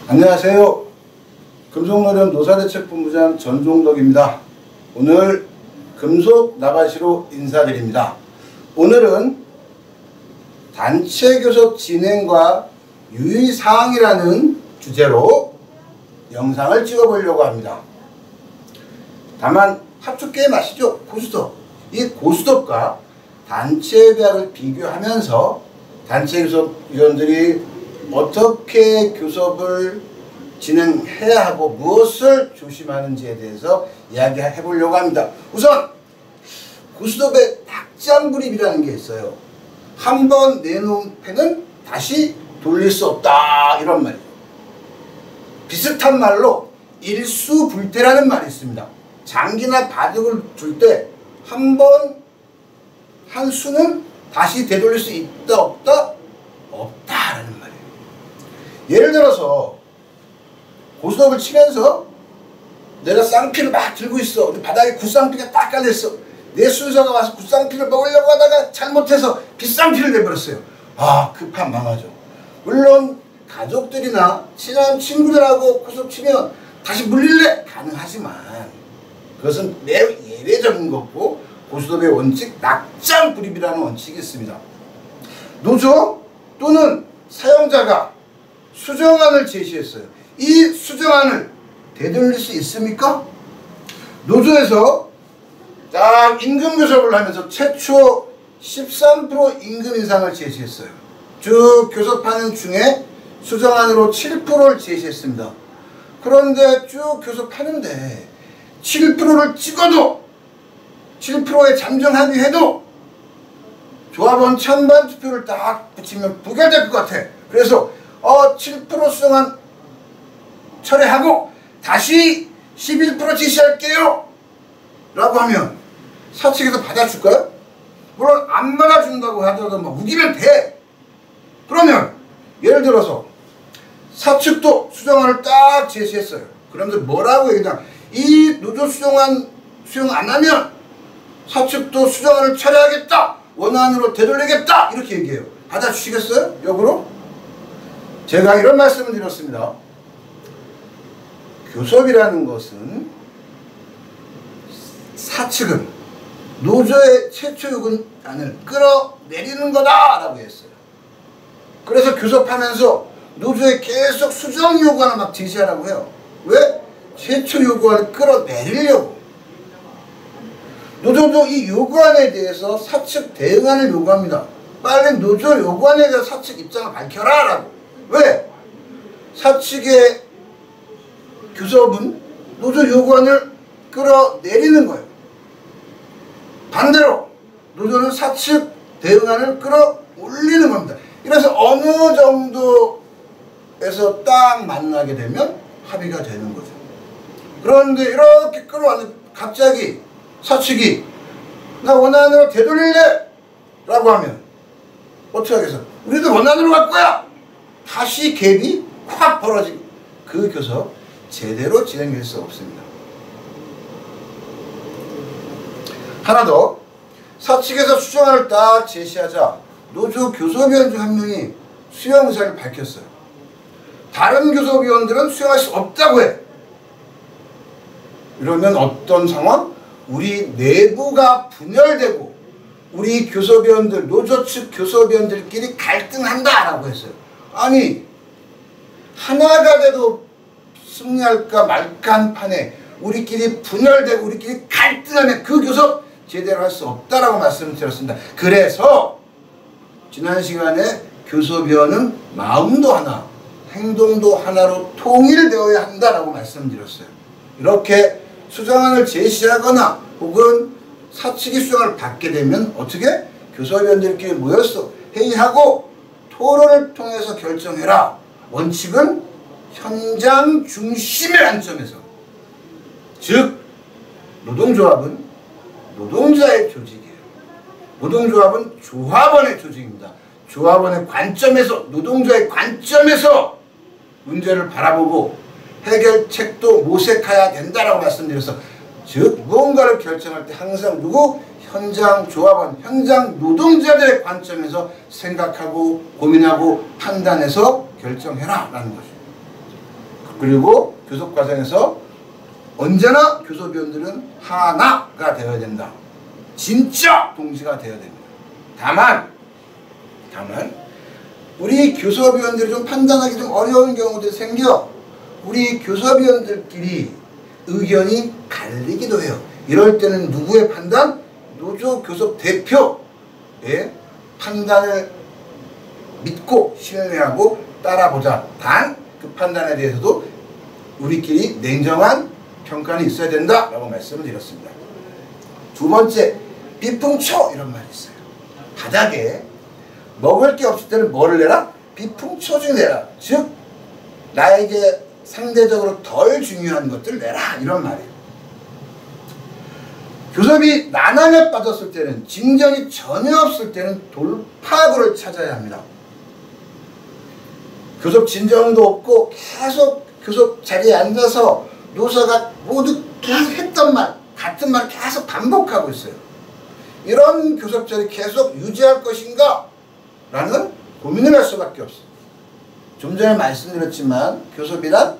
안녕하세요. 금속노련 노사대책본부장 전종덕입니다. 오늘 금속 나바시로 인사드립니다. 오늘은 단체 교섭 진행과 유의사항이라는 주제로 영상을 찍어보려고 합니다. 다만 합숙 게임 아시죠? 고스톱. 이 고스톱과 단체 계약을 비교하면서 단체 교섭 위원들이 어떻게 교섭을 진행해야 하고 무엇을 조심하는지에 대해서 이야기해 보려고 합니다. 우선 고스톱에 낙장불입이라는 게 있어요. 한번 내놓은 패는 다시 돌릴 수 없다, 이런 말이에요. 비슷한 말로 일수불태라는 말이 있습니다. 장기나 바둑을 둘 때 한 번 한 수는 다시 되돌릴 수 있다 없다? 없다라는 말이에요. 예를 들어서 고스톱을 치면서 내가 쌍피를 막 들고 있어. 바닥에 굿쌍피가 딱 깔려있어. 내 순서가 와서 굿쌍피를 먹으려고 하다가 잘못해서 빗쌍피를 내버렸어요. 아, 그 판 망하죠. 물론 가족들이나 친한 친구들하고 고스톱 치면 다시 물릴래? 가능하지만 그것은 매우 예외적인 거고, 고스톱의 원칙 낙장불입이라는 원칙이 있습니다. 노조 또는 사용자가 수정안을 제시했어요. 이 수정안을 되돌릴 수 있습니까? 노조에서 딱 임금 교섭을 하면서 최초 13% 임금 인상을 제시했어요. 쭉 교섭하는 중에 수정안으로 7%를 제시했습니다. 그런데 쭉 교섭하는데 7%를 찍어도 7%의 잠정 합의해도 조합원 찬반 투표를 딱 붙이면 부결될 것 같아. 그래서 7% 수정안 철회하고 다시 11% 제시할게요 라고 하면 사측에서 받아줄까요? 물론 안 받아준다고 하더라도 막 우기면 돼. 그러면 예를 들어서 사측도 수정안을 딱 제시했어요. 그러면서 뭐라고 얘기하냐, 이 노조 수정안 수용 안 하면 사측도 수정안을 철회하겠다, 원안으로 되돌리겠다, 이렇게 얘기해요. 받아주시겠어요? 역으로? 제가 이런 말씀을 드렸습니다. 교섭이라는 것은 사측은 노조의 최초 요구안을 끌어내리는 거다 라고 했어요. 그래서 교섭하면서 노조에 계속 수정 요구안을 막 제시하라고 해요. 왜? 최초 요구안을 끌어내리려고. 노조도 이 요구안에 대해서 사측 대응안을 요구합니다. 빨리 노조 요구안에 대해서 사측 입장을 밝혀라 라고. 왜? 사측의 교섭은 노조 요구안을 끌어내리는 거예요. 반대로 노조는 사측 대응안을 끌어올리는 겁니다. 이래서 어느 정도에서 딱 만나게 되면 합의가 되는 거죠. 그런데 이렇게 끌어왔는데 갑자기 사측이 나 원안으로 되돌릴래 라고 하면 어떻게 하겠어? 우리도 원안으로 갈 거야. 다시 갭이 확 벌어지고 그 교섭 제대로 진행될 수 없습니다. 하나 더, 사측에서 수정안을 딱 제시하자 노조 교섭위원 중 한 명이 수용 의사를 밝혔어요. 다른 교섭위원들은 수용할 수 없다고 해. 이러면 어떤 상황? 우리 내부가 분열되고 우리 교섭위원들, 노조 측 교섭위원들끼리 갈등한다 라고 했어요. 아니, 하나가 돼도 승리할까 말까 한 판에 우리끼리 분열되고 우리끼리 갈등하면 그 교섭 제대로 할 수 없다라고 말씀을 드렸습니다. 그래서 지난 시간에 교섭위원은 마음도 하나, 행동도 하나로 통일되어야 한다라고 말씀드렸어요. 이렇게 수정안을 제시하거나 혹은 사측이 수정을 받게 되면 어떻게? 교섭위원들끼리 모여서 회의하고 토론을 통해서 결정해라. 원칙은 현장 중심의 관점에서, 즉 노동조합은 노동자의 조직이에요. 노동조합은 조합원의 조직입니다. 조합원의 관점에서, 노동자의 관점에서 문제를 바라보고 해결책도 모색해야 된다라고 말씀드려서, 즉 무언가를 결정할 때 항상 누구? 현장 조합원, 현장 노동자들의 관점에서 생각하고 고민하고 판단해서 결정해라 라는 거죠. 그리고 교섭 과정에서 언제나 교섭위원들은 하나가 되어야 된다. 진짜 동지가 되어야 됩니다. 다만 우리 교섭위원들이 좀 판단하기 좀 어려운 경우도 생겨 우리 교섭위원들끼리 의견이 갈리기도 해요. 이럴 때는 누구의 판단? 노조 교섭 대표의 판단을 믿고 신뢰하고 따라보자. 단 그 판단에 대해서도 우리끼리 냉정한 평가는 있어야 된다라고 말씀을 드렸습니다. 두 번째, 비풍초 이런 말이 있어요. 바닥에 먹을 게 없을 때는 뭐를 내라? 비풍초주 내라. 즉 나에게 상대적으로 덜 중요한 것들을 내라 이런 말이에요. 교섭이 난항에 빠졌을 때는, 진전이 전혀 없을 때는 돌파구를 찾아야 합니다. 교섭 진정도 없고 계속 교섭 자리에 앉아서 노사가 모두 계속 했던 말, 같은 말 계속 반복하고 있어요. 이런 교섭 자리 계속 유지할 것인가? 라는 고민을 할 수밖에 없어요. 좀 전에 말씀드렸지만 교섭이란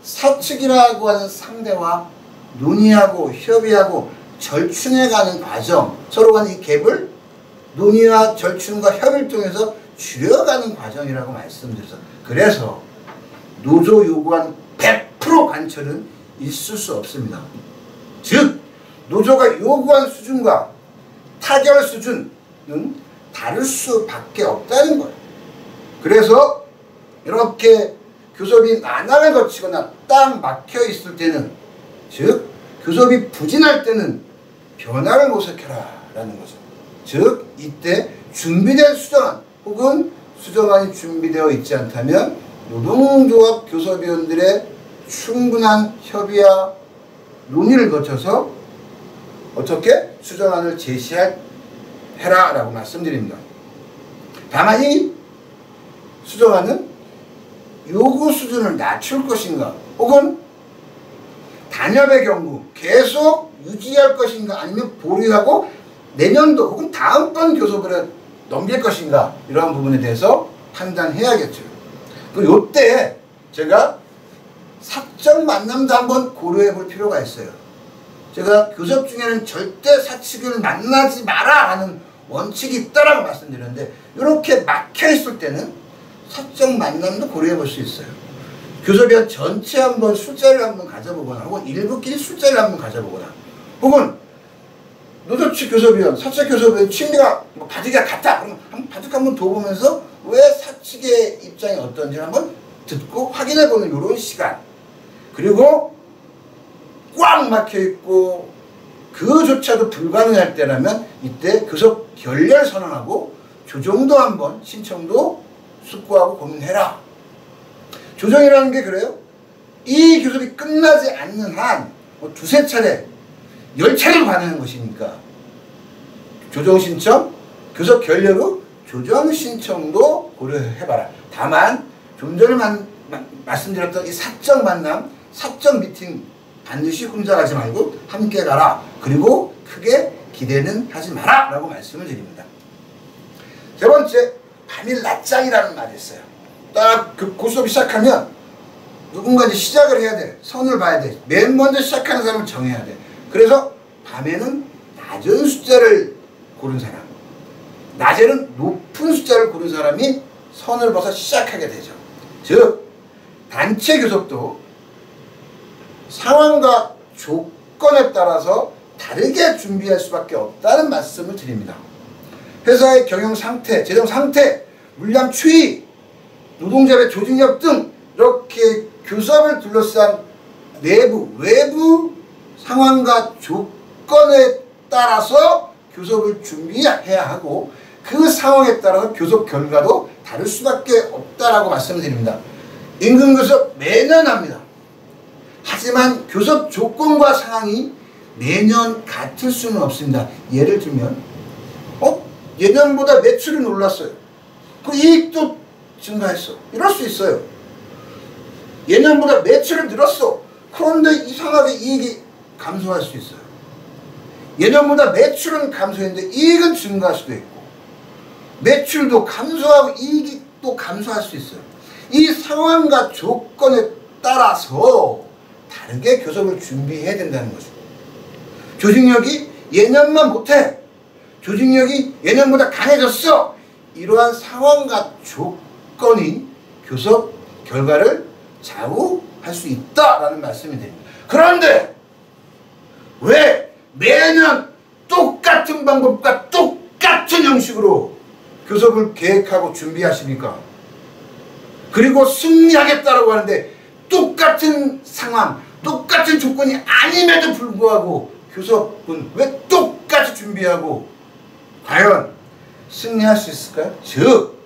사측이라고 하는 상대와 논의하고 협의하고 절충해가는 과정, 서로 간 이 갭을 논의와 절충과 협의를 통해서 줄여가는 과정이라고 말씀드렸어요. 그래서 노조 요구한 100% 관철은 있을 수 없습니다. 즉 노조가 요구한 수준과 타결 수준은 다를 수밖에 없다는 거예요. 그래서 이렇게 교섭이 난항을 거치거나 딱 막혀 있을 때는, 즉 교섭이 부진할 때는 변화를 모색해라 라는 거죠. 즉 이때 준비된 수정안 혹은 수정안이 준비되어 있지 않다면 노동조합 교섭위원들의 충분한 협의와 논의를 거쳐서 어떻게 수정안을 제시해라 라고 말씀드립니다. 다만 이 수정안은 요구 수준을 낮출 것인가, 혹은 단협의 경우 계속 유지할 것인가, 아니면 보류하고 내년도 혹은 다음번 교섭을 넘길 것인가, 이러한 부분에 대해서 판단해야겠죠. 그리고 이때 제가 사적 만남도 한번 고려해 볼 필요가 있어요. 제가 교섭 중에는 절대 사측을 만나지 마라 하는 원칙이 있다라고 말씀드렸는데, 이렇게 막혀 있을 때는 사적 만남도 고려해 볼 수 있어요. 교섭위원 전체 한번 술자리를 한번 가져보거나, 혹은 일부끼리 술자리를 한번 가져보거나, 혹은 노조 측 교섭위원, 사측 교섭위원 친미가 바둑이 같아. 그러면 바둑 한번 더 보면서 왜 사측의 입장이 어떤지 한번 듣고 확인해보는 이런 시간. 그리고 꽉 막혀있고 그조차도 불가능할 때라면 이때 교섭 결렬 선언하고 조정도 한번 신청도 숙고하고 고민해라. 조정이라는 게 그래요. 이 교섭이 끝나지 않는 한 두세 차례, 10차례를 관하는 것이니까 조정 신청, 교섭 결렬 후 조정 신청도 고려해봐라. 다만 좀 전에 말씀드렸던 이 사적 만남, 사적 미팅 반드시 혼자 가지 말고 함께 가라. 그리고 크게 기대는 하지 마라 라고 말씀을 드립니다. 세 번째, 밤일 낮장이라는 말이 있어요. 딱 그 고수업이 시작하면 누군가 이제 시작을 해야 돼. 선을 봐야 돼. 맨 먼저 시작하는 사람을 정해야 돼. 그래서 밤에는 낮은 숫자를 고른 사람, 낮에는 높은 숫자를 고른 사람이 선을 봐서 시작하게 되죠. 즉 단체 교섭도 상황과 조건에 따라서 다르게 준비할 수밖에 없다는 말씀을 드립니다. 회사의 경영 상태, 재정 상태, 물량 추이, 노동자의 조직력 등 이렇게 교섭을 둘러싼 내부, 외부 상황과 조건에 따라서 교섭을 준비해야 하고, 그 상황에 따라서 교섭 결과도 다를 수밖에 없다라고 말씀드립니다. 임금교섭 매년 합니다. 하지만 교섭 조건과 상황이 매년 같을 수는 없습니다. 예를 들면 예년보다 매출이 올랐어요. 그 이익도 증가했어. 이럴 수 있어요. 예년보다 매출을 늘었어. 그런데 이상하게 이익이 감소할 수 있어요. 예년보다 매출은 감소했는데 이익은 증가할 수도 있고, 매출도 감소하고 이익이 또 감소할 수 있어요. 이 상황과 조건에 따라서 다르게 교섭을 준비해야 된다는 거죠. 조직력이 예년만 못해. 조직력이 예년보다 강해졌어. 이러한 상황과 조건이 교섭 결과를 좌우할 수 있다라는 말씀이 됩니다. 그런데 왜 매년 똑같은 방법과 똑같은 형식으로 교섭을 계획하고 준비하십니까? 그리고 승리하겠다라고 하는데 똑같은 상황, 똑같은 조건이 아님에도 불구하고 교섭은 왜 똑같이 준비하고 과연 승리할 수 있을까요? 즉,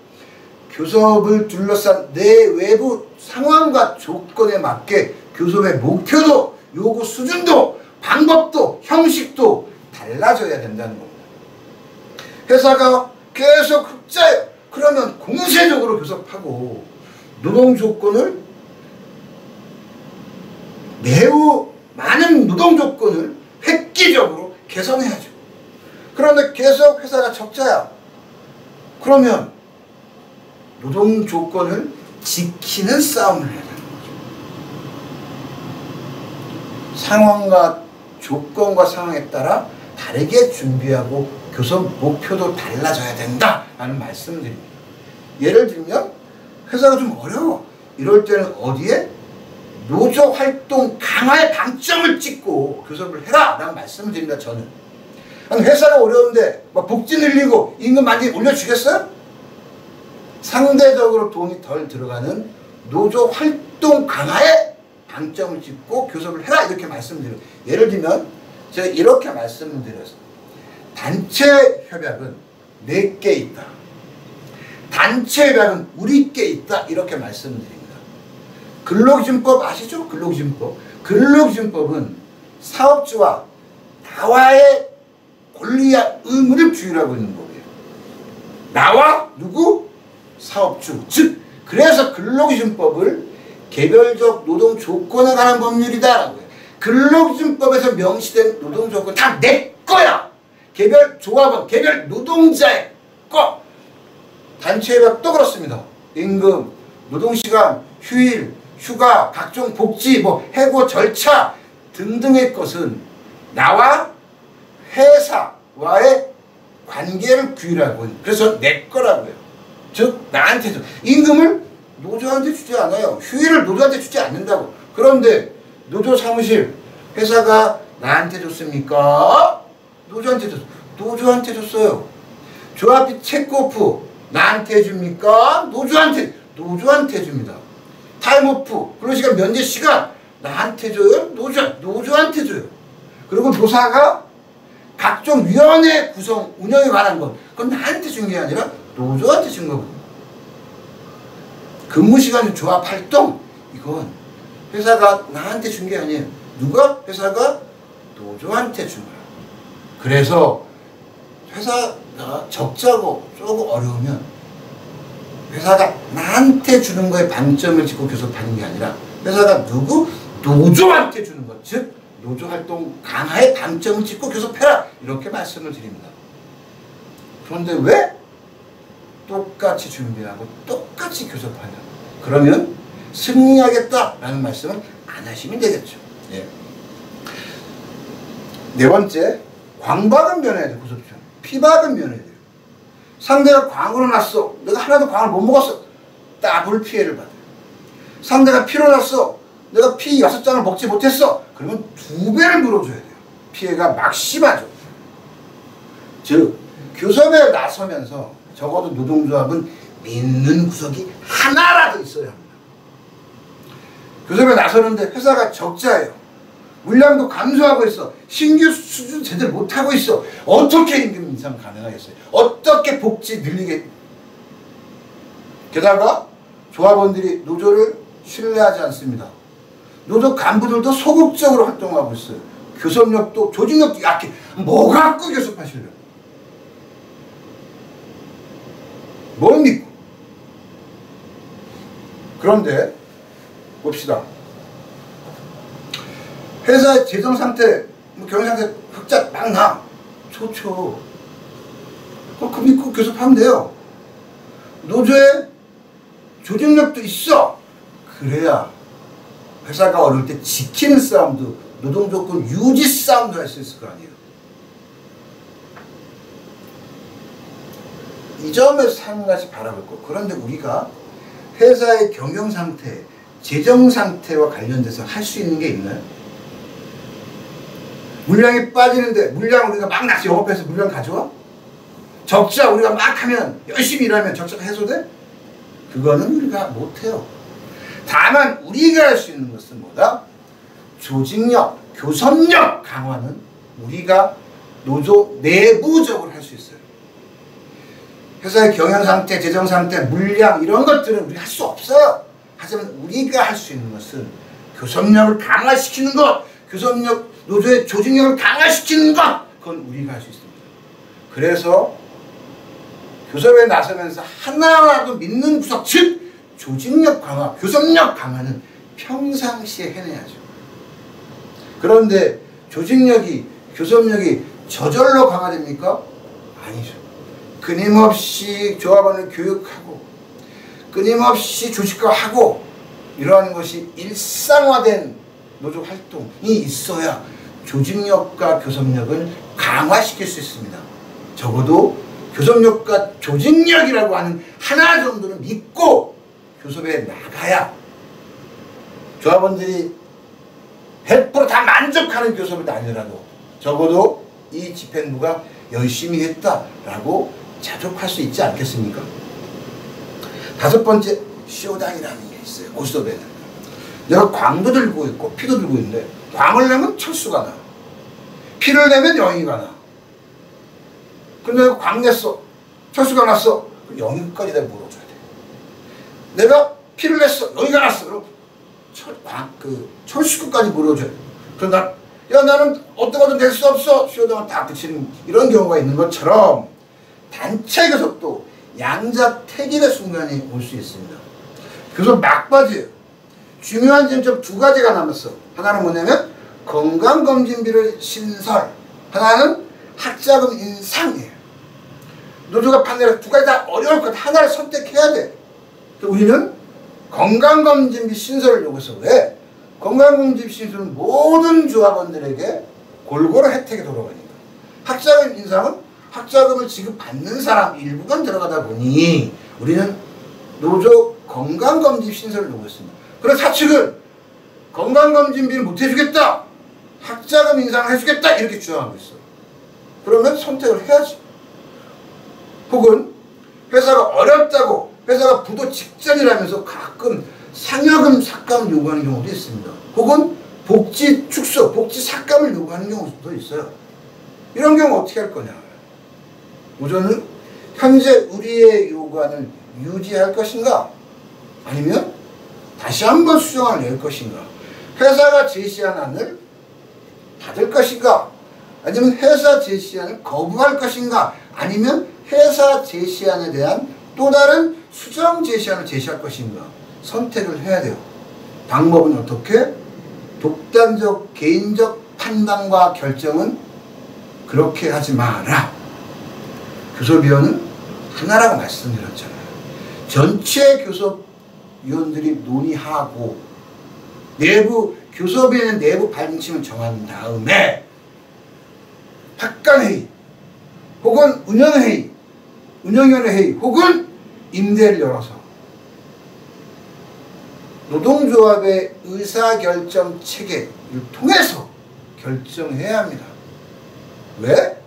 교섭을 둘러싼 내 외부 상황과 조건에 맞게 교섭의 목표도, 요구 수준도, 방법도, 형식도 달라져야 된다는 겁니다. 회사가 계속 흑자예요. 그러면 공세적으로 교섭하고 노동 조건을, 매우 많은 노동 조건을 획기적으로 개선해야죠. 그런데 계속 회사가 적자야. 그러면 노동 조건을 지키는 싸움을 해야 되는 거죠. 상황과 조건과 상황에 따라 다르게 준비하고 교섭 목표도 달라져야 된다라는 말씀을 드립니다. 예를 들면 회사가 좀 어려워. 이럴 때는 어디에? 노조 활동 강화에 방점을 찍고 교섭을 해라 라는 말씀을 드립니다. 저는. 아니, 회사가 어려운데 막 복지 늘리고 임금 많이 올려주겠어요? 상대적으로 돈이 덜 들어가는 노조 활동 강화에 방점을 찍고 교섭을 해라 이렇게 말씀드려요. 예를 들면 제가 이렇게 말씀을 드렸어요. 단체 협약은 내게 있다. 단체 협약은 우리께 있다. 이렇게 말씀드립니다. 근로기준법 아시죠? 근로기준법. 근로기준법은 사업주와 나와의 권리와 의무를 규율하고 있는 법이에요. 나와 누구? 사업주. 즉 그래서 근로기준법을 개별적 노동 조건에 관한 법률이다라고 해요. 근로기준법에서 명시된 노동 조건 다 내 거야. 개별 조합원, 개별 노동자의 거. 단체 협약도 그렇습니다. 임금, 노동시간, 휴일, 휴가, 각종 복지, 해고 절차 등등의 것은 나와 회사와의 관계를 규율하고 있는, 그래서 내 거라고요. 즉 나한테 줘. 임금을 노조한테 주지 않아요. 휴일을 노조한테 주지 않는다고. 그런데 노조 사무실 회사가 나한테 줬습니까? 노조한테 줬어요. 노조한테 줬어요. 조합비 체크오프 나한테 줍니까? 노조한테 줍니다. 타임오프 근로시간 면제시간 나한테 줘요? 노조한테 줘요. 그리고 노사가 각종 위원회 구성 운영에 관한 것, 그건 나한테 준 게 아니라 노조한테 준 거거든요. 근무시간 조합 활동, 이건 회사가 나한테 준 게 아니에요. 누가? 회사가 노조한테 준 거야. 그래서 회사가 적자고 조금 어려우면 회사가 나한테 주는 거에 방점을 짓고 교섭하는 게 아니라 회사가 누구? 노조한테 주는 것. 즉 노조활동 강화에 방점을 짓고 교섭해라. 이렇게 말씀을 드립니다. 그런데 왜 똑같이 준비하고 똑같이 교섭하냐? 그러면 승리하겠다라는 말씀은 안 하시면 되겠죠. 예. 네 번째, 광박은 면해야 돼. 구섭전. 피박은 면해야 돼요. 상대가 광으로 났어. 내가 하나도 광을 못 먹었어. 더블 피해를 받아요. 상대가 피로 났어. 내가 피 6장을 먹지 못했어. 그러면 2배를 물어줘야 돼요. 피해가 막심하죠. 즉 교섭에 나서면서 적어도 노동조합은 믿는 구석이 하나라도 있어야 합니다. 교섭에 나서는데 회사가 적자예요. 물량도 감소하고 있어. 신규 수준 제대로 못하고 있어. 어떻게 임금 인상 가능하겠어요? 어떻게 복지 늘리게? 게다가 조합원들이 노조를 신뢰하지 않습니다. 노조 간부들도 소극적으로 활동하고 있어요. 교섭력도 조직력도 약해. 뭐 갖고 교섭하시려고? 뭘 믿고? 그런데 봅시다. 회사의 재정상태, 경영상태 흑자 막 나. 좋죠. 그 믿고 교섭하면 돼요. 노조에 조직력도 있어. 그래야 회사가 어려울 때 지키는 싸움도, 노동조건 유지 싸움도 할 수 있을 거 아니에요. 이 점에서 한 가지 바라볼 거. 그런데 우리가 회사의 경영상태, 재정상태와 관련돼서 할 수 있는 게 있나요? 물량이 빠지는데 물량 우리가 막 낚시 영업해서 물량 가져와? 적자 우리가 막 하면, 열심히 일하면 적자가 해소돼? 그거는 우리가 못해요. 다만 우리가 할 수 있는 것은 뭐다? 조직력, 교섭력 강화는 우리가 노조 내부적으로 할 수 있어요. 회사의 경영상태, 재정상태, 물량 이런 것들은 우리가 할 수 없어요. 하지만 우리가 할 수 있는 것은 교섭력을 강화시키는 것, 교섭력, 노조의 조직력을 강화시키는 것, 그건 우리가 할 수 있습니다. 그래서 교섭에 나서면서 하나라도 믿는 구석, 즉 조직력 강화, 교섭력 강화는 평상시에 해내야죠. 그런데 조직력이, 교섭력이 저절로 강화됩니까? 아니죠. 끊임없이 조합원을 교육하고 끊임없이 조직화하고 이러한 것이 일상화된 노조 활동이 있어야 조직력과 교섭력을 강화시킬 수 있습니다. 적어도 교섭력과 조직력이라고 하는 하나 정도는 믿고 교섭에 나가야 조합원들이 100% 다 만족하는 교섭은 아니더라도 적어도 이 집행부가 열심히 했다라고 자족할 수 있지 않겠습니까? 다섯 번째, 쇼당이라는 게 있어요. 고스톱에는. 내가 광도 들고 있고 피도 들고 있는데 광을 내면 철수가 나. 피를 내면 영희가 나. 근데 내가 광 냈어. 철수가 났어. 영희까지 내가 물어줘야 돼. 내가 피를 냈어. 영희가 났어. 그럼 철수까지 물어줘야 돼. 그럼 나는 어떻게든 낼 수 없어. 쇼당은 다 그치는 이런 경우가 있는 것처럼 단체 교섭도 양자택일의 순간이 올 수 있습니다. 교섭 막바지예요. 중요한 점 두 가지가 남았어. 하나는 뭐냐면 건강검진비를 신설, 하나는 학자금 인상이에요. 노조가 판단해서 두 가지 다 어려울 것, 하나를 선택해야 돼. 우리는 건강검진비 신설을 요구해서, 왜? 건강검진비 신설은 모든 조합원들에게 골고루 혜택이 돌아가니까. 학자금 인상은 학자금을 지급받는 사람 일부가 들어가다 보니 우리는 노조 건강검진 신설을 요구했습니다. 그래서 사측은 건강검진비를 못 해주겠다, 학자금 인상을 해주겠다 이렇게 주장하고 있어요. 그러면 선택을 해야지. 혹은 회사가 어렵다고, 회사가 부도 직전이라면서 가끔 상여금 삭감을 요구하는 경우도 있습니다. 혹은 복지 축소, 복지 삭감을 요구하는 경우도 있어요. 이런 경우 어떻게 할 거냐. 노조는 현재 우리의 요구안을 유지할 것인가, 아니면 다시 한번 수정안을 낼 것인가, 회사가 제시한 안을 받을 것인가, 아니면 회사 제시안을 거부할 것인가, 아니면 회사 제시안에 대한 또 다른 수정 제시안을 제시할 것인가 선택을 해야 돼요. 방법은 어떻게? 독단적 개인적 판단과 결정은 그렇게 하지 마라. 교섭위원은 하나라고 말씀드렸잖아요. 전체 교섭위원들이 논의하고 내부 교섭위원회 내부 방침을 정한 다음에 학간회의 혹은 운영회의, 운영위원회 회의 혹은 임대를 열어서 노동조합의 의사결정 체계를 통해서 결정해야 합니다. 왜?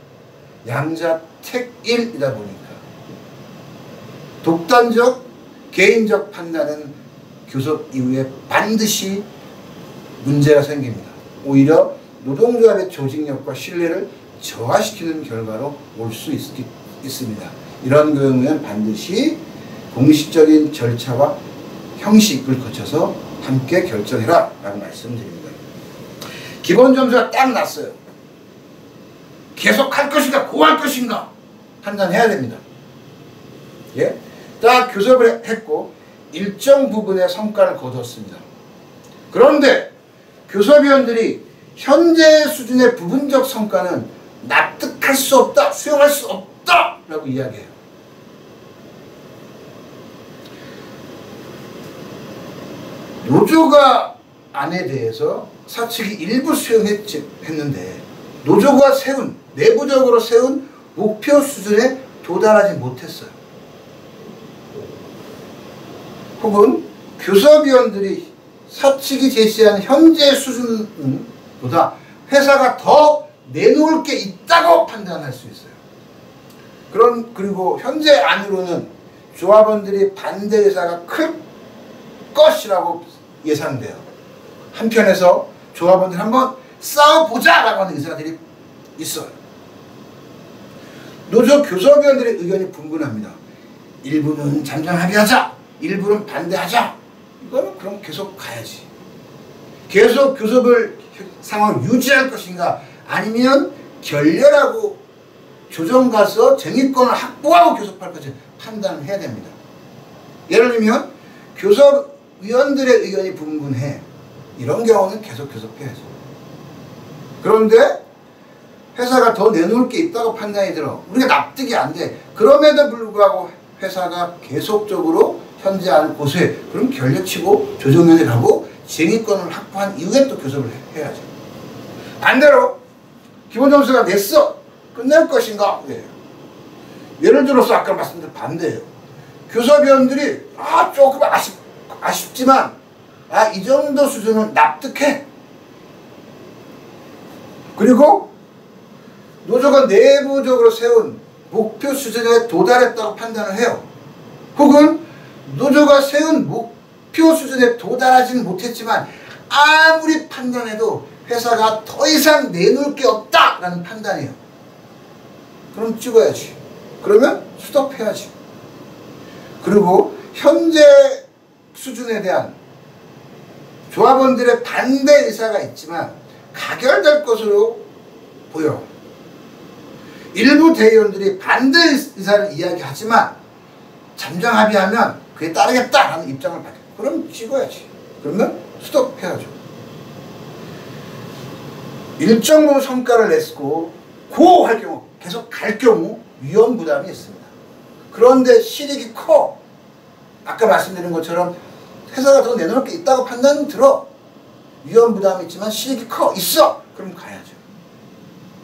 양자택일이다 보니까. 독단적 개인적 판단은 교섭 이후에 반드시 문제가 생깁니다. 오히려 노동조합의 조직력과 신뢰를 저하시키는 결과로 올 수 있습니다. 이런 경우에는 반드시 공식적인 절차와 형식을 거쳐서 함께 결정해라 라고 말씀드립니다. 기본 점수가 딱 났어요. 계속 할 것인가 고할 것인가 판단해야 됩니다. 예? 딱 교섭을 했고 일정 부분의 성과를 거두었습니다. 그런데 교섭위원들이 현재 수준의 부분적 성과는 납득할 수 없다, 수용할 수 없다 라고 이야기해요. 노조가 안에 대해서 사측이 일부 수용했는데 노조가 세운 내부적으로 세운 목표 수준에 도달하지 못했어요. 혹은 교섭위원들이 사측이 제시한 현재 수준보다 회사가 더 내놓을 게 있다고 판단할 수 있어요. 그리고 현재 안으로는 조합원들이 반대 의사가 클 것이라고 예상돼요. 한편에서 조합원들 한번 싸워보자라고 하는 의사들이 있어요. 노조 교섭위원들의 의견이 분분합니다. 일부는 잠정 합의하자, 일부는 반대하자. 이거는 그럼 계속 가야지. 계속 교섭을 상황을 유지할 것인가, 아니면 결렬하고 조정 가서 쟁의권을 확보하고 교섭할 것인지 판단을 해야 됩니다. 예를 들면 교섭위원들의 의견이 분분해. 이런 경우는 계속 교섭해야죠. 그런데 회사가 더 내놓을 게 있다고 판단이 들어. 우리가 납득이 안 돼. 그럼에도 불구하고 회사가 계속적으로 현재 안을 고수해. 그럼 결렬치고 조정연에 가고 쟁의권을 확보한 이후에 또 교섭을 해야죠. 반대로 기본 점수가 냈어. 끝낼 것인가? 네. 예를 들어서 아까 말씀드린 반대예요. 교섭위원들이 조금 아쉽지만 이 정도 수준은 납득해. 그리고 노조가 내부적으로 세운 목표 수준에 도달했다고 판단을 해요. 혹은 노조가 세운 목표 수준에 도달하지는 못했지만 아무리 판단해도 회사가 더 이상 내놓을 게 없다라는 판단이에요. 그럼 찍어야지. 그러면 스톱해야지. 그리고 현재 수준에 대한 조합원들의 반대 의사가 있지만 가결될 것으로 보여. 일부 대의원들이 반대 의사를 이야기하지만 잠정 합의하면 그에 따르겠다라는 입장을 밝혀. 그럼 찍어야지. 그러면 스톱해야죠. 일정 부분 성과를 냈고 고할 경우, 계속 갈 경우 위험 부담이 있습니다. 그런데 실익이 커. 아까 말씀드린 것처럼 회사가 더 내놓을 게 있다고 판단은 들어. 위험 부담이 있지만 실익이 있어. 그럼 가야죠.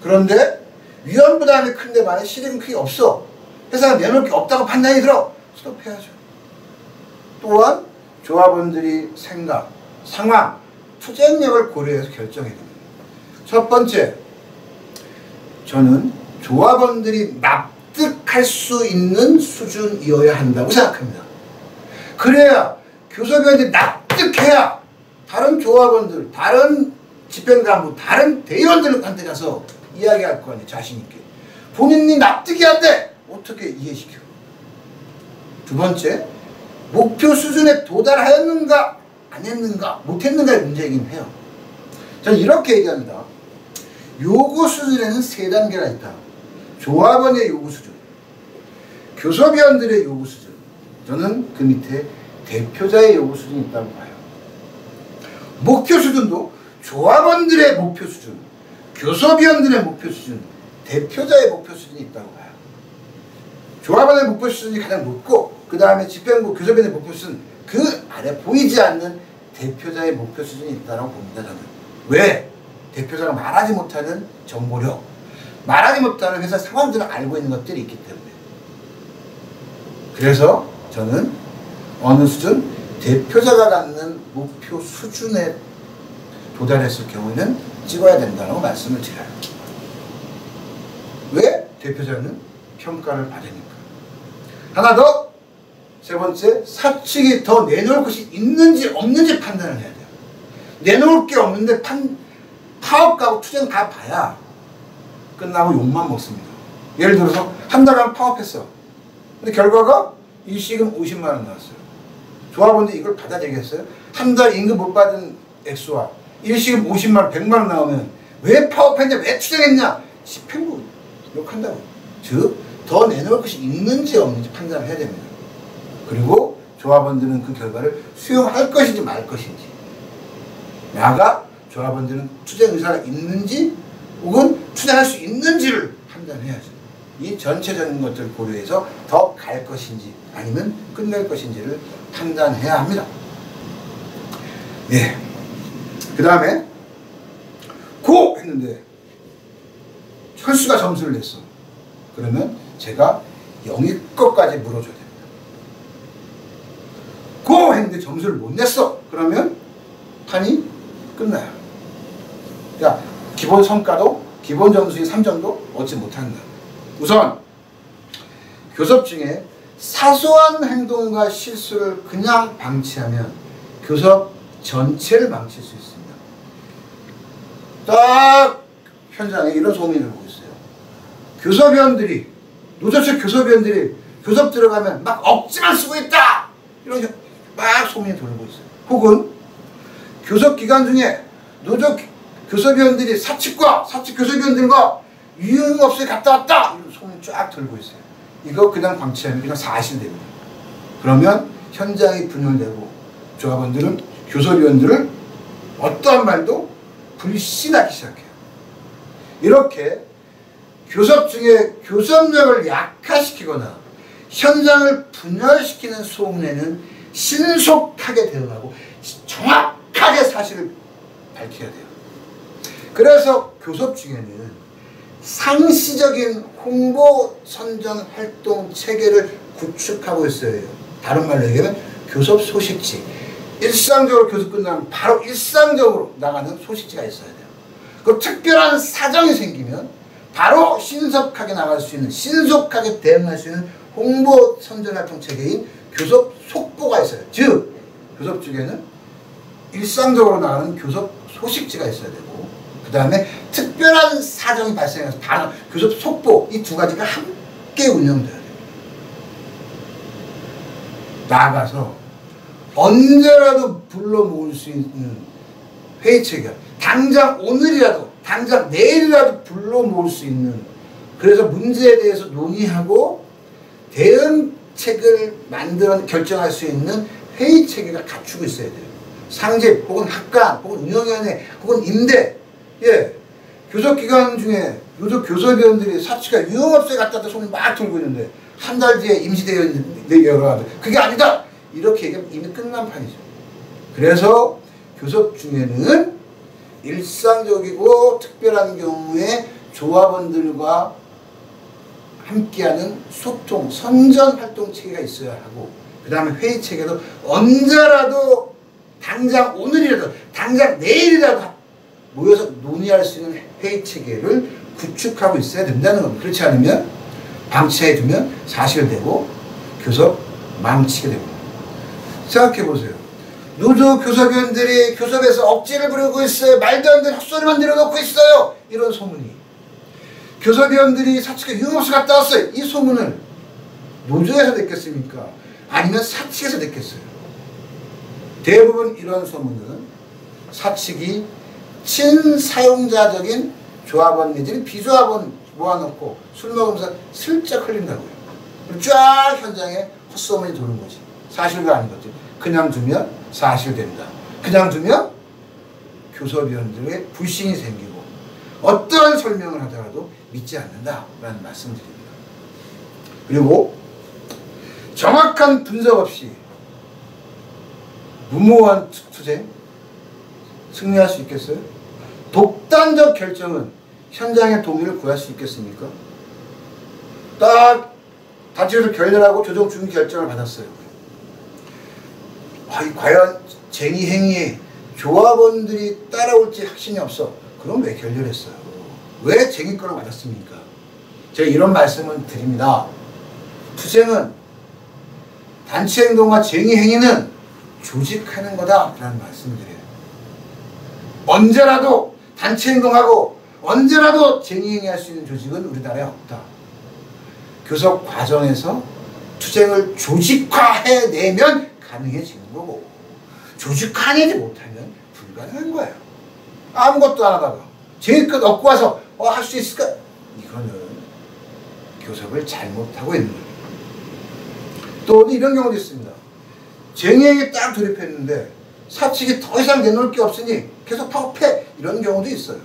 그런데 위험 부담이 큰데 만약 실익은 크게 없어. 회사가 내놓을 게 없다고 판단이 들어. 스톱해야죠. 또한 조합원들이 생각, 상황, 투쟁력을 고려해서 결정해야 됩니다. 첫 번째, 저는 조합원들이 납득할 수 있는 수준이어야 한다고 생각합니다. 그래야 교섭위원들이 납득해야 다른 조합원들, 다른 집행간부, 다른 대의원들한테 가서 이야기할 거 아니에요. 자신있게. 본인이 납득이 안 돼! 어떻게 이해시켜? 두 번째, 목표 수준에 도달하였는가 안 했는가 못했는가의 문제이긴 해요. 저는 이렇게 얘기합니다. 요구 수준에는 세 단계가 있다. 조합원의 요구 수준, 교섭위원들의 요구 수준, 저는 그 밑에 대표자의 요구 수준이 있다고 봐요. 목표 수준도 조합원들의 목표 수준, 교섭위원들의 목표 수준, 대표자의 목표 수준이 있다고 봐요. 조합원의 목표 수준이 가장 높고 그 다음에 집행부, 교섭위원의 목표 수준, 그 아래 보이지 않는 대표자의 목표 수준이 있다고 봅니다. 저는. 왜? 대표자가 말하지 못하는 정보력, 말하지 못하는 회사 상황들을 알고 있는 것들이 있기 때문에. 그래서 저는 어느 수준? 대표자가 갖는 목표 수준에 도달했을 경우에는 찍어야 된다고 말씀을 드려요. 왜? 대표자는 평가를 받으니까. 하나 더, 세 번째, 사측이 더 내놓을 것이 있는지 없는지 판단을 해야 돼요. 내놓을 게 없는데 파업 가고 투쟁 다 봐야 끝나고 욕만 먹습니다. 예를 들어서 한 달간 파업했어. 근데 결과가 일시금 50만 원 나왔어요. 조합원들이 이걸 받아들이겠어요? 한 달 임금 못 받은 액수와 일시금 50만 원, 100만 원 나오면 왜 파업했냐, 왜 투쟁했냐, 집행부 욕한다고. 즉, 더 내놓을 것이 있는지 없는지 판단을 해야 됩니다. 그리고 조합원들은 그 결과를 수용할 것인지 말 것인지, 나아가 조합원들은 투쟁 의사가 있는지 혹은 투쟁할 수 있는지를 판단해야죠. 이 전체적인 것들을 고려해서 더 갈 것인지 아니면 끝낼 것인지를 판단해야 합니다. 네. 그 다음에 고! 했는데 혈수가 점수를 냈어. 그러면 제가 영의껏까지 물어줘야 됩니다. 고! 했는데 점수를 못 냈어. 그러면 판이 끝나요. 그러니까 기본 성과도 기본 점수인 3점도 얻지 못한다. 우선 교섭 중에 사소한 행동과 실수를 그냥 방치하면 교섭 전체를 망칠 수 있습니다. 딱 현장에 이런 소문이 돌고 있어요. 교섭위원들이 노조 측 교섭위원들이 교섭 들어가면 막 억지만 쓰고 있다! 이런 막 소문이 돌고 있어요. 혹은 교섭 기간 중에 노조 교섭위원들이 사측 교섭위원들과 유흥업소에 갔다 왔다! 이런 소문이 쫙 돌고 있어요. 이거 그냥 방치하면 그냥 사실됩니다. 그러면 현장이 분열되고 조합원들은 교섭위원들을 어떠한 말도 불신하기 시작해요. 이렇게 교섭 중에 교섭력을 약화시키거나 현장을 분열시키는 소문에는 신속하게 대응하고 정확하게 사실을 밝혀야 돼요. 그래서 교섭 중에는 상시적인 홍보 선전 활동 체계를 구축하고 있어야 해요. 다른 말로 얘기하면 교섭 소식지. 일상적으로 교섭 끝나면 바로 일상적으로 나가는 소식지가 있어야 돼요. 그 특별한 사정이 생기면 바로 신속하게 나갈 수 있는, 신속하게 대응할 수 있는 홍보 선전 활동 체계인 교섭 속보가 있어요. 즉 교섭 중에는 일상적으로 나가는 교섭 소식지가 있어야 되고, 그 다음에 특별한 사정이 발생해서 바로 교섭 속보, 이 두 가지가 함께 운영돼야 돼요. 나아가서 언제라도 불러 모을 수 있는 회의 체계, 당장 오늘이라도, 당장 내일이라도 불러 모을 수 있는, 그래서 문제에 대해서 논의하고 대응책을 만들어 결정할 수 있는 회의 체계가 갖추고 있어야 돼요. 상집 혹은 학관 혹은 운영위원회 혹은 임대, 교섭 기간 중에 요즘 교섭위원들이 사치가 유흥업소에 갔다 왔다 소문이 막 돌고 있는데 한 달 뒤에 임시대위원회 열어가지고 그게 아니다! 이렇게 얘기하면 이미 끝난 판이죠. 그래서 교섭 중에는 일상적이고 특별한 경우에 조합원들과 함께하는 소통, 선전 활동 체계가 있어야 하고, 그 다음에 회의 체계도 언제라도, 당장 오늘이라도, 당장 내일이라도 모여서 논의할 수 있는 회의 체계를 구축하고 있어야 된다는 겁니다. 그렇지 않으면 방치해두면 사실되고 교섭 망치게 됩니다. 생각해보세요. 노조 교섭위원들이 교섭에서 억지를 부리고 있어요. 말도 안 되는 헛소리만 내려놓고 있어요. 이런 소문이. 교섭위원들이 사측에 유흥업소 갔다 왔어요. 이 소문을 노조에서 냈겠습니까? 아니면 사측에서 냈겠어요? 대부분 이런 소문은 사측이 친사용자적인 조합원 내지는 비조합원 모아놓고 술 먹으면서 슬쩍 흘린다고요. 쫙 현장에 헛소문이 도는 거지. 사실과 아닌 거지. 그냥 두면 사실된다. 그냥 두면 교섭위원들의 불신이 생기고 어떠한 설명을 하더라도 믿지 않는다라는 말씀드립니다. 그리고 정확한 분석 없이 무모한 투쟁 승리할 수 있겠어요? 독단적 결정은 현장의 동의를 구할 수 있겠습니까? 딱 단체에서 결렬하고 조정 중기 결정을 받았어요. 과연 쟁의 행위에 조합원들이 따라올지 확신이 없어. 그럼 왜 결렬했어요? 왜 쟁의권을 받았습니까? 제가 이런 말씀을 드립니다. 투쟁은, 단체 행동과 쟁의 행위는 조직하는 거다라는 말씀을 드려요. 언제라도 단체 행동하고 언제라도 쟁의 행위할 수 있는 조직은 우리나라에 없다. 교섭 과정에서 투쟁을 조직화해내면 가능해지는 거고, 조직화해내지 못하면 불가능한 거예요. 아무것도 안 하다가 쟁의껏 얻고 와서 할 수 있을까? 이거는 교섭을 잘못하고 있는 거예요. 또 이런 경우도 있습니다. 쟁의행위에 딱 돌입했는데 사측이 더 이상 내놓을 게 없으니 계속 파업해, 이런 경우도 있어요.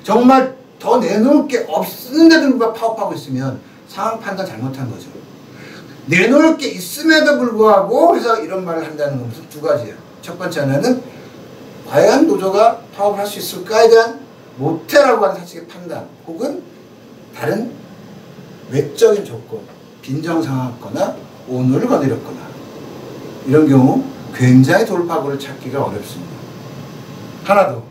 정말 더 내놓을 게 없는데도 불구하고 파업하고 있으면 상황 판단 잘못한 거죠. 내놓을 게 있음에도 불구하고 해서 이런 말을 한다는 것은 두 가지예요. 첫 번째 하나는 과연 노조가 파업을 할 수 있을까에 대한 못해라고 하는 사측의 판단 혹은 다른 외적인 조건, 빈정상하거나 오늘을 거느렸거나 이런 경우 굉장히 돌파구를 찾기가 어렵습니다. 하나 더,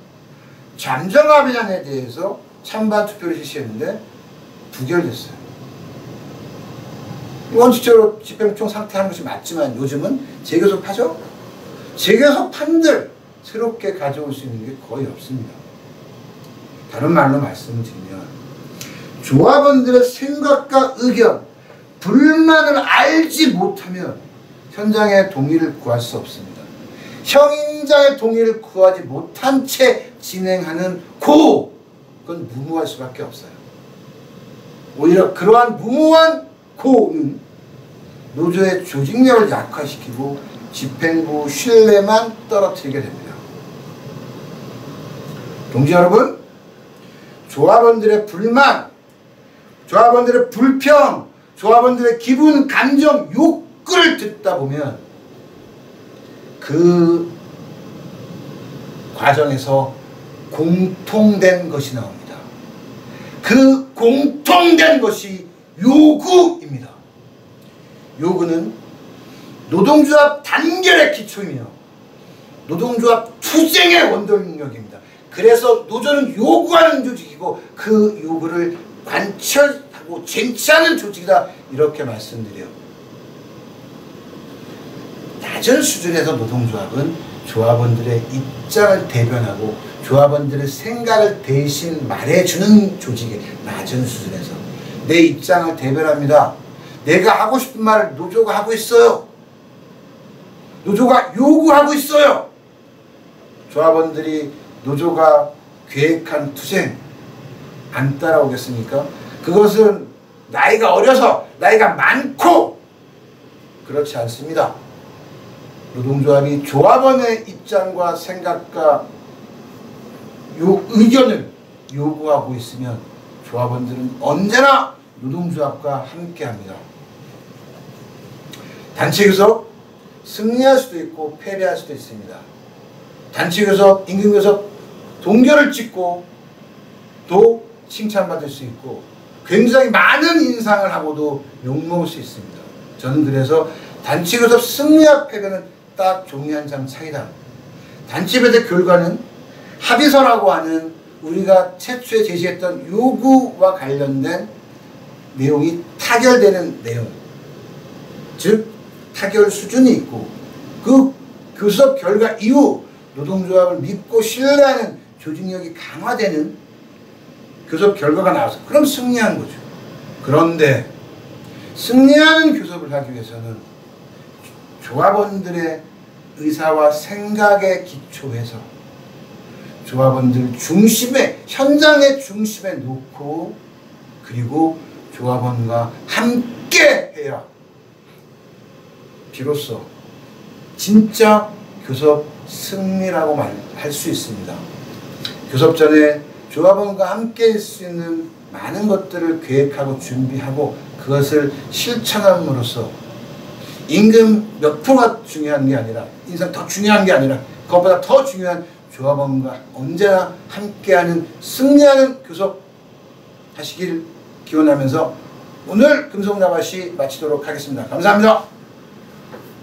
잠정합의안에 대해서 찬반 투표를 실시했는데 부결됐어요. 원칙적으로 집행총 상태하는 것이 맞지만 요즘은 재교섭하죠? 재교섭판들 새롭게 가져올 수 있는 게 거의 없습니다. 다른 말로 말씀드리면 조합원들의 생각과 의견, 불만을 알지 못하면 현장의 동의를 구할 수 없습니다. 형임자의 동의를 구하지 못한 채 진행하는 그건 무모할 수밖에 없어요. 오히려 그러한 무모한 고는 노조의 조직력을 약화시키고 집행부 신뢰만 떨어뜨리게 됩니다. 동지 여러분, 조합원들의 불만, 조합원들의 불평, 조합원들의 기분, 감정, 욕구를 듣다 보면 그 과정에서 공통된 것이 나옵니다. 그 공통된 것이 요구입니다. 요구는 노동조합 단결의 기초이며 노동조합 투쟁의 원동력입니다. 그래서 노조는 요구하는 조직이고 그 요구를 관철하고 쟁취하는 조직이다, 이렇게 말씀드려요. 낮은 수준에서 노동조합은 조합원들의 입장을 대변하고 조합원들의 생각을 대신 말해주는 조직이에요. 낮은 수준에서 내 입장을 대변합니다. 내가 하고 싶은 말을 노조가 하고 있어요. 노조가 요구하고 있어요. 조합원들이 노조가 계획한 투쟁 안 따라오겠습니까? 그것은 나이가 어려서, 나이가 많고 그렇지 않습니다. 노동조합이 조합원의 입장과 생각과 의견을 요구하고 있으면 조합원들은 언제나 노동조합과 함께합니다. 단체교섭 승리할 수도 있고 패배할 수도 있습니다. 단체교섭, 임금교섭 동결을 찍고 또 칭찬받을 수 있고 굉장히 많은 인상을 하고도 욕먹을 수 있습니다. 저는 그래서 단체교섭 승리와 패배는 딱 종이 한 장 차이다. 단체배대 결과는 합의서라고 하는 우리가 최초에 제시했던 요구와 관련된 내용이 타결되는 내용, 즉 타결 수준이 있고 그 교섭 결과 이후 노동조합을 믿고 신뢰하는 조직력이 강화되는 교섭 결과가 나와서 그럼 승리한 거죠. 그런데 승리하는 교섭을 하기 위해서는 조합원들의 의사와 생각에 기초해서 조합원들 중심에, 현장의 중심에 놓고 그리고 조합원과 함께 해야 비로소 진짜 교섭 승리라고 말할 수 있습니다. 교섭 전에 조합원과 함께 할 수 있는 많은 것들을 계획하고 준비하고 그것을 실천함으로써 임금 몇 프로가 중요한 게 아니라, 인상 더 중요한 게 아니라 그것보다 더 중요한 조합원과 언제나 함께하는 승리하는 교섭 하시길 기원하면서 오늘 금속나밭이 마치도록 하겠습니다. 감사합니다.